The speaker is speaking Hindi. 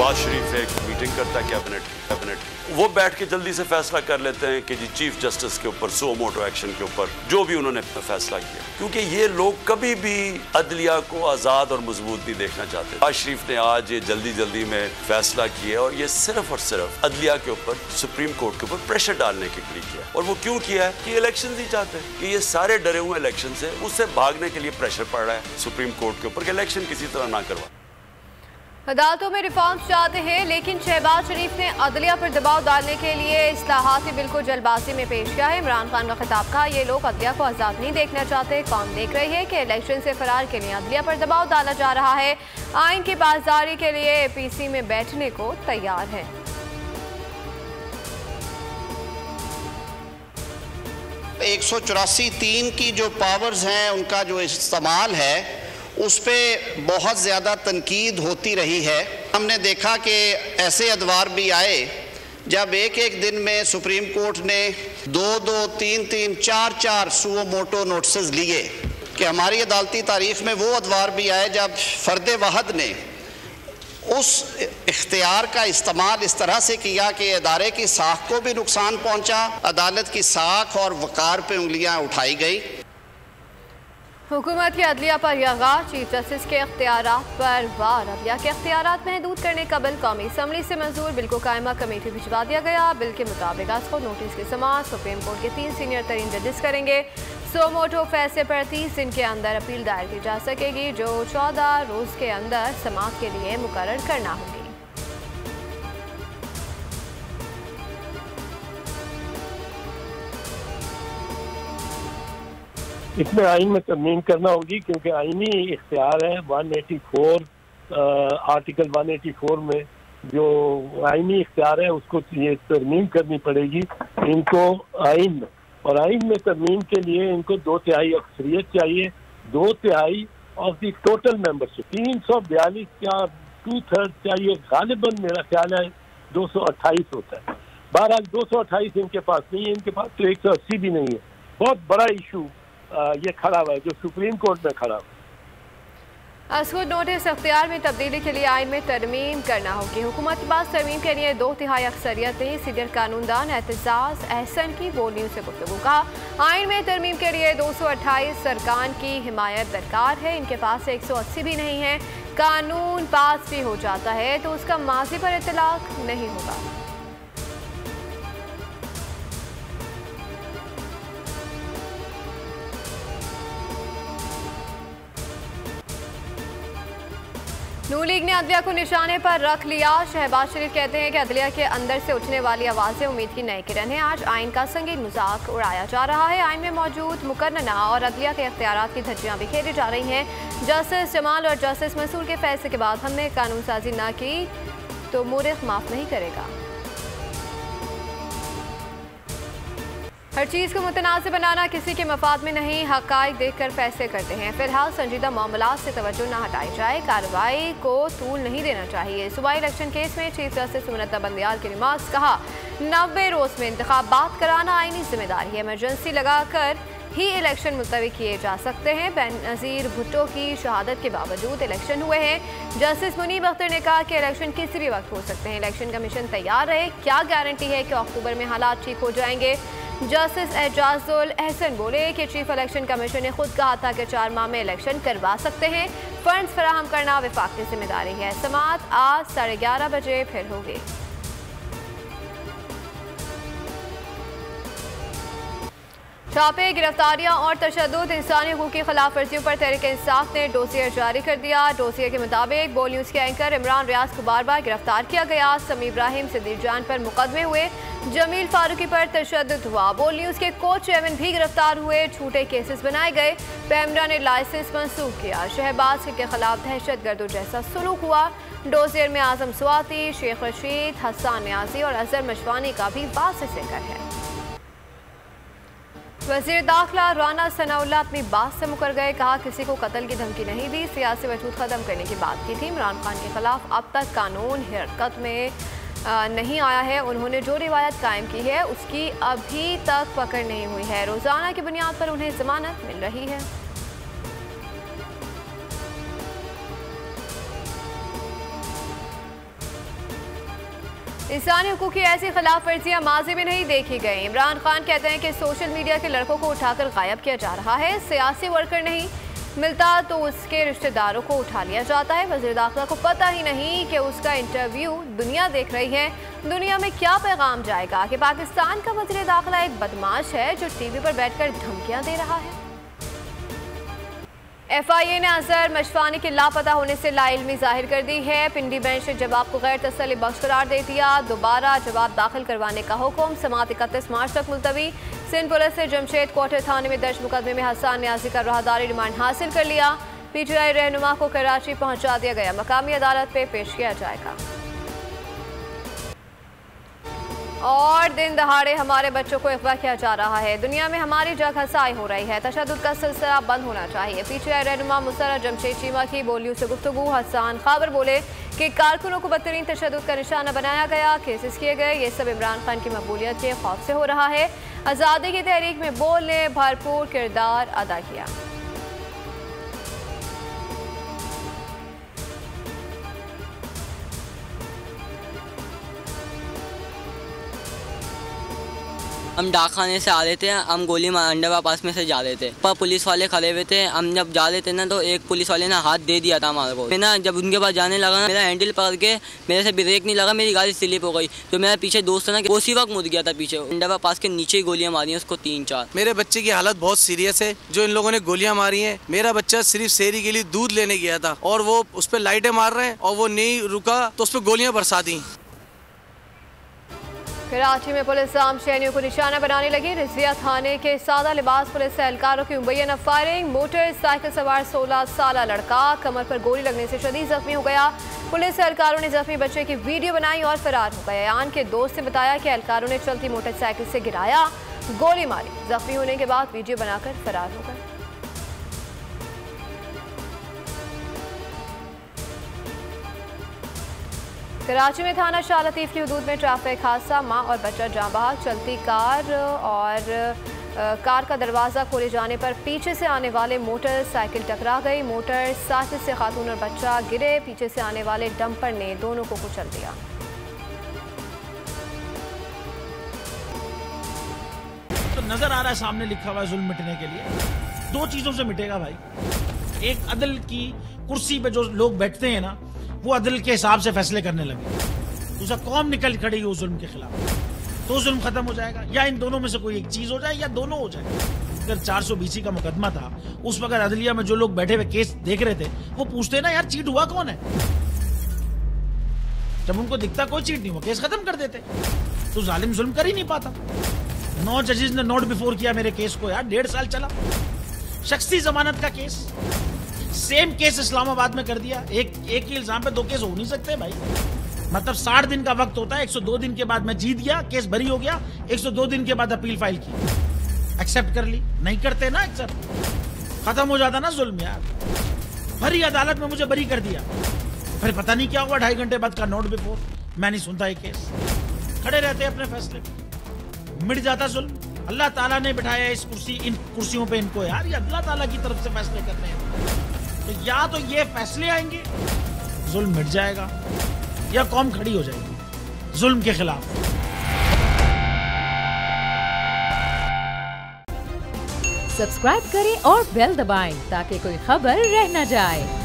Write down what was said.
शहबाज शरीफ एक मीटिंग करता है कैबिनेट वो बैठ के जल्दी से फैसला कर लेते हैं कि जी चीफ जस्टिस के ऊपर सो मोटो एक्शन के ऊपर जो भी उन्होंने फैसला किया, क्योंकि ये लोग कभी भी अदलिया को आज़ाद और मजबूत नहीं देखना चाहते। शहबाज शरीफ ने आज ये जल्दी में फैसला किया और ये सिर्फ और सिर्फ अदलिया के ऊपर सुप्रीम कोर्ट के ऊपर प्रेशर डालने के लिए किया। और वो क्यों किया है कि इलेक्शन नहीं चाहते, कि ये सारे डरे हुए इलेक्शन से, उससे भागने के लिए प्रेशर पड़ रहा है सुप्रीम कोर्ट के ऊपर कि इलेक्शन किसी तरह ना करवा। अदालतों में रिफॉर्म्स चाहते हैं, लेकिन शहबाज शरीफ ने अदलिया पर दबाव डालने के लिए इस्लाहाती बिल को जल्दबाजी में पेश किया है। इमरान खान का खिताब कहा, ये लोग अदलिया को आज़ाद नहीं देखना चाहते। कौन देख रही है कि इलेक्शन से फरार के लिए अदलिया पर दबाव डाला जा रहा है। आइन की पासदारी के लिए APC में बैठने को तैयार है। एक 184(3) की जो पावर्स हैं उनका जो इस्तेमाल है उस पर बहुत ज़्यादा तनकीद होती रही है। हमने देखा कि ऐसे अदवार भी आए जब एक दिन में सुप्रीम कोर्ट ने 2-2, 3-3, 4-4 सुओ मोटो नोटिस लिए कि हमारी अदालती तारीख में वो अदवार भी आए जब फ़र्द वाहद ने उस इख्तियार का इस्तेमाल इस तरह से किया कि अदारे की साख को भी नुकसान पहुँचा, अदालत की साख और वक़ार पे उंगलियाँ उठाई गई। हुकूमत की अदलिया पर यगा, चीफ जस्टिस के इख्तियारात पर वार। अदलिया के इख्तियारात महदूद करने का बिल कौमी असम्बली से मंजूर, बिल को कायमा कमेटी भिजवा दिया गया। बिल के मुताबिक आज को नोटिस की समाअत सुप्रीम कोर्ट के 3 सीनियर तरीन जजेस करेंगे। सो मोटो फैसले पर 30 दिन के अंदर अपील दायर की जा सकेगी, जो 14 रोज़ के अंदर समाअत के लिए मुकर्रर करना होगी। इसमें आइन में तरमीम करना होगी, क्योंकि आइनी इख्तियार है 184 आर्टिकल 184 में जो आइनी इख्तियार है उसको ये तरमीम करनी पड़ेगी इनको आइन में। और आइन में तरमीम के लिए इनको 2/3 अक्सरियत चाहिए, 2/3 ऑफ द टोटल मेंबरशिप। 342 या 2/3 चाहिए, गालिबन मेरा ख्याल है 228 होता है। बहरहाल 228 इनके पास नहीं है, इनके पास तो 180 भी नहीं है। बहुत बड़ा इशू ये खड़ा हुआ है जो सुप्रीम कोर्ट में खड़ा हुआ। असकुद नोटिस अख्तियार में तब्दीली के लिए आइन में तरमीम करना होगी। हुकूमत के पास तरमीम के लिए 2/3 अक्सरियत नहीं। सीनियर कानूनदान एतजाज अहसन की बोलियों से गुफ्तगू कहा, आइन में तरमीम के लिए 228 सरकार की हिमायत दरकार है। इनके पास 180 भी नहीं है। कानून पास भी हो जाता है तो उसका माजी पर इतलाक नहीं होगा। नून लीग ने अदलिया को निशाने पर रख लिया। शहबाज शरीफ कहते हैं कि अदलिया के अंदर से उठने वाली आवाज़ें उम्मीद की नई किरण है। आज आइन का संगीन मजाक उड़ाया जा रहा है। आइन में मौजूद मुकर्रना और अदलिया के इख्तियारात की धज्जियां बिखेरी जा रही हैं। जस्टिस जमाल और जस्टिस मंसूर के फैसले के बाद हमने कानून साजी ना की तो मुरिख माफ़ नहीं करेगा। हर चीज़ को मुतनाज़िब बनाना किसी के मफाद में नहीं, हक़ाइक़ देखकर फैसले करते हैं। फिलहाल संजीदा मामलात से तवज्जो न हटाई जाए, कार्रवाई को तूल नहीं देना चाहिए। सूबाई इलेक्शन केस में चीफ जस्टिस सुमनता बंदियाल की रिमार्क्स, कहा 90 रोज़ में इंतखाबात कराना आईनी जिम्मेदारी है। इमरजेंसी लगाकर ही इलेक्शन मुलतवी किए जा सकते हैं। बेनज़ीर भुट्टो की शहादत के बावजूद इलेक्शन हुए हैं। जस्टिस मुनीब अख्तर ने कहा कि इलेक्शन किसी भी वक्त हो सकते हैं। इलेक्शन कमीशन तैयार रहे, क्या गारंटी है कि अक्टूबर में हालात ठीक हो जाएंगे। जस्टिस एजाजुल अहसन बोले कि चीफ इलेक्शन कमीशन ने खुद कहा था कि 4 माह में इलेक्शन करवा सकते हैं। फंड्स फराहम करना विफाक की जिम्मेदारी है। समाअत आज 11:30 बजे फिर होगी। छापे, गिरफ्तारियां और तशद्दुद, इंसानी हकूक़ की खिलाफ वर्जियों पर तहरीक इंसाफ ने डोसियर जारी कर दिया। डोसियर के मुताबिक बोल न्यूज़ के एंकर इमरान रियाज को बार-बार गिरफ्तार किया गया। समी इब्राहिम सिद्दीक जान पर मुकदमे हुए। जमील फारूकी पर तशद्दुद हुआ। बोल न्यूज़ के को चेयरमैन भी गिरफ्तार हुए। झूठे केसेस बनाए गए। पैमरा ने लाइसेंस मंसूख किया। शहबाज के खिलाफ दहशत गर्दों जैसा सलूक हुआ। डोसियर में आजम स्वाति, शेख रशीद, हसन न्याजी और अजहर मशवानी का भी वाज़ेह जिक्र है। वज़ीर दाखिला राना सनाउल्लाह अपनी बात से मुकर गए। कहा किसी को कत्ल की धमकी नहीं दी, सियासी वजूद ख़त्म करने की बात की थी। इमरान खान के खिलाफ अब तक कानून हरकत में नहीं आया है। उन्होंने जो रिवायत कायम की है उसकी अभी तक पकड़ नहीं हुई है। रोज़ाना की बुनियाद पर उन्हें जमानत मिल रही है। इंसानी हुकूक की ऐसी खिलाफ वर्जियाँ माजी में नहीं देखी गई। इमरान खान कहते हैं कि सोशल मीडिया के लड़कों को उठाकर गायब किया जा रहा है। सियासी वर्कर नहीं मिलता तो उसके रिश्तेदारों को उठा लिया जाता है। वज़ीर दाखिला को पता ही नहीं कि उसका इंटरव्यू दुनिया देख रही है। दुनिया में क्या पैगाम जाएगा कि पाकिस्तान का वज़ीर दाखिला एक बदमाश है जो टीवी पर बैठकर धमकियां दे रहा है। FIA ने अजहर मशफानी के लापता होने से लाइल्मी जाहिर कर दी है। पिंडी बेंच ने जवाब को गैर तसल्ली बख्श करार दे दिया। दोबारा जवाब दाखिल करवाने का हुक्म। समाअत 31 मार्च तक मुलतवी। सिंध पुलिस ने जमशेद क्वार्टर थाने में दर्ज मुकदमे में हसन न्याजी का राहदारी रिमांड हासिल कर लिया। PTI रहनुमा को कराची पहुंचा दिया गया। मकामी अदालत पे पेश किया जाएगा। और दिन दहाड़े हमारे बच्चों को अगवा किया जा रहा है। दुनिया में हमारी जगहसाई हो रही है। तशद्दुद का सिलसिला बंद होना चाहिए। PTI रहनुमा मुसर्रत जमशेद चीमा की बोलियों से गुफ्तगू। हसन खाबर बोले कि कारकुनों को बदतरीन तशद्दुद का निशाना बनाया गया, केसेस किए गए। ये सब इमरान खान की मकबूलियत के खौफ से हो रहा है। आज़ादी की तहरीक में बोल ने भरपूर किरदार अदा किया। हम डाक खाने से आ रहे थे, हम गोली मार अंडरवा पास में से जा रहे थे, पर पुलिस वाले खड़े हुए थे। हम जब जा रहे थे ना तो एक पुलिस वाले ने हाथ दे दिया था हमारे को। मैं ना जब उनके पास जाने लगा ना, मेरा हैंडल पकड़ के मेरे से ब्रेक नहीं लगा, मेरी गाड़ी स्लिप हो गई। जो मेरा पीछे दोस्त है ना, उसी वक्त मुड़ गया था पीछे। अंडरवा पास के नीचे ही गोलियां मारी हैं उसको 3-4। मेरे बच्चे की हालत बहुत सीरियस है। जो इन लोगों ने गोलियां मारी हैं, मेरा बच्चा सिर्फ शेरी के लिए दूध लेने गया था और वो उस पर लाइटें मार रहे हैं और वो नहीं रुका तो उस पर गोलियां बरसा दी। कराची में पुलिस आम शहरियों को निशाना बनाने लगी। रिजविया थाने के सादा लिबास पुलिस एहलकारों की मुबैना फायरिंग। मोटरसाइकिल सवार 16 साल लड़का कमर पर गोली लगने से शदीद जख्मी हो गया। पुलिस एहलकारों ने जख्मी बच्चे की वीडियो बनाई और फरार हो गए। आन के दोस्त ने बताया कि एहलकारों ने चलती मोटरसाइकिल से गिराया, गोली मारी। जख्मी होने के बाद वीडियो बनाकर फरार हो गए। कराची में थाना शाह लतीफ की हदूद में ट्रैफिक हादसा। मां और बच्चा जाँ बहक। चलती कार और कार का दरवाज़ा खोले जाने पर पीछे से आने वाले मोटरसाइकिल टकरा गई। मोटरसाइकिल से खातून और बच्चा गिरे। पीछे से आने वाले डंपर ने दोनों को कुचल दिया। तो नजर आ रहा है सामने लिखा हुआ है जुल्म मिटने के लिए। दो चीजों से मिटेगा भाई। एक अदल की कुर्सी पे जो लोग बैठते हैं ना, वो अदल के हिसाब से फैसले करने लगे। दूसरा कौम निकल खड़ी उस जुल्म के खिलाफ, तो जुल्म खत्म हो जाएगा। या इन दोनों में से कोई एक चीज हो जाए या दोनों हो जाए। अगर 420 का मुकदमा था, उस वक्त अदलिया में जो लोग बैठे हुए केस देख रहे थे वो पूछते ना, यार चीट हुआ कौन है। जब उनको दिखता कोई चीट नहीं हुआ, केस खत्म कर देते। तो जालिम जुल्म कर ही नहीं पाता। 9 जजेस ने नोट बिफोर किया मेरे केस को यार, 1.5 साल चला। शख्सी जमानत का केस, सेम केस इस्लामाबाद में कर दिया। एक ही इल्जाम पे 2 केस हो नहीं सकते भाई। मतलब 60 दिन का वक्त होता है। 102 दिन के बाद मैं जीत गया, केस बरी हो गया। 102 दिन के बाद अपील फाइल की, एक्सेप्ट कर ली। नहीं करते ना एक्सेप्ट, खत्म हो जाता ना जुल्म यार। भरी अदालत में मुझे बरी कर दिया, फिर पता नहीं क्या हुआ 2.5 घंटे बाद का नोट बिफोर। मैं नहीं सुनता ये केस, खड़े रहते अपने फैसले पे, मिट जाता जुल्म। अल्लाह ताला ने बिठाया इस इन कुर्सियों पे इनको यार, ये अल्लाह ताला की तरफ से फैसले करने हैं। तो या तो ये फैसले आएंगे, जुल्म मिट जाएगा, या कौम खड़ी हो जाएगी जुल्म के खिलाफ। सब्सक्राइब करें और बेल दबाएं ताकि कोई खबर रह न जाए।